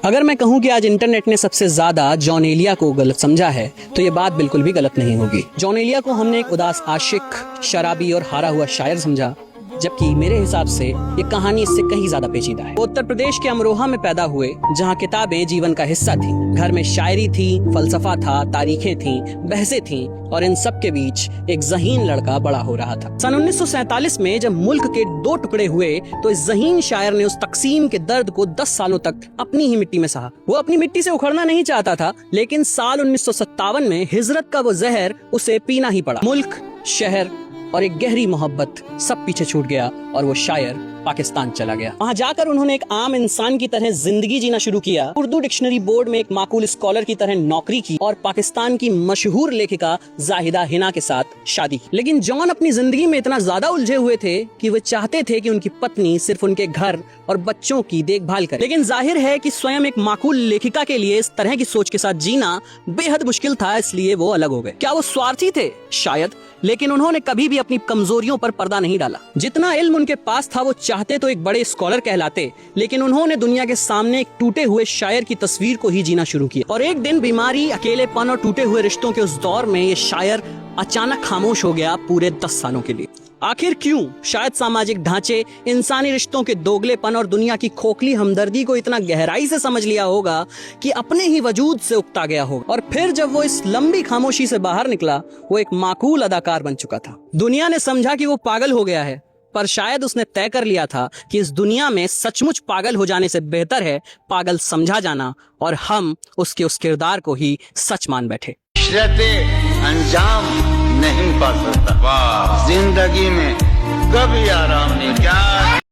अगर मैं कहूं कि आज इंटरनेट ने सबसे ज्यादा जॉन एलिया को गलत समझा है तो ये बात बिल्कुल भी गलत नहीं होगी। जॉन एलिया को हमने एक उदास आशिक, शराबी और हारा हुआ शायर समझा, जबकि मेरे हिसाब से ये कहानी इससे कहीं ज्यादा पेचीदा है। वो उत्तर प्रदेश के अमरोहा में पैदा हुए, जहाँ किताबें जीवन का हिस्सा थीं। घर में शायरी थी, फलसफा था, तारीखें थीं, बहसें थीं और इन सब के बीच एक ज़हीन लड़का बड़ा हो रहा था। सन 1947 में जब मुल्क के 2 टुकड़े हुए तो इस ज़हीन शायर ने उस तकसीम के दर्द को 10 सालों तक अपनी ही मिट्टी में सहा। वो अपनी मिट्टी से उखड़ना नहीं चाहता था, लेकिन साल 1957 में हिजरत का वो जहर उसे पीना ही पड़ा। मुल्क, शहर और एक गहरी मोहब्बत सब पीछे छूट गया और वो शायर पाकिस्तान चला गया। वहाँ जाकर उन्होंने एक आम इंसान की तरह जिंदगी जीना शुरू किया। उर्दू डिक्शनरी बोर्ड में एक माकूल स्कॉलर की तरह नौकरी की और पाकिस्तान की मशहूर लेखिका जाहिदा हिना के साथ शादी की। लेकिन जॉन अपनी जिंदगी में इतना ज्यादा उलझे हुए थे कि वे चाहते थे कि उनकी पत्नी सिर्फ उनके घर और बच्चों की देखभाल करे। लेकिन जाहिर है कि स्वयं एक माकूल लेखिका के लिए इस तरह की सोच के साथ जीना बेहद मुश्किल था, इसलिए वो अलग हो गए। क्या वो स्वार्थी थे? शायद, लेकिन उन्होंने कभी भी अपनी कमजोरियों पर पर्दा नहीं डाला। जितना इल्म उनके पास था वो चाहते तो एक बड़े स्कॉलर कहलाते, लेकिन उन्होंने दुनिया के सामने एक टूटे हुए शायर की तस्वीर को ही जीना शुरू किया। और एक दिन बीमारी, अकेलेपन और टूटे हुए रिश्तों के उस दौर में ये शायर अचानक खामोश हो गया पूरे 10 सालों के लिए। आखिर क्यों? शायद सामाजिक ढांचे, इंसानी रिश्तों के दोगलेपन और दुनिया की खोखली हमदर्दी को इतना गहराई से समझ लिया होगा कि अपने ही वजूद से उकता गया होगा। और फिर जब वो इस लंबी खामोशी से बाहर निकला, वो एक माकूल अदाकार बन चुका था। दुनिया ने समझा कि वो पागल हो गया है, पर शायद उसने तय कर लिया था कि इस दुनिया में सचमुच पागल हो जाने से बेहतर है पागल समझा जाना, और हम उसके उस किरदार को ही सच मान बैठे। अंजाम नहीं पा सकता, जिंदगी में कभी आराम नहीं। क्या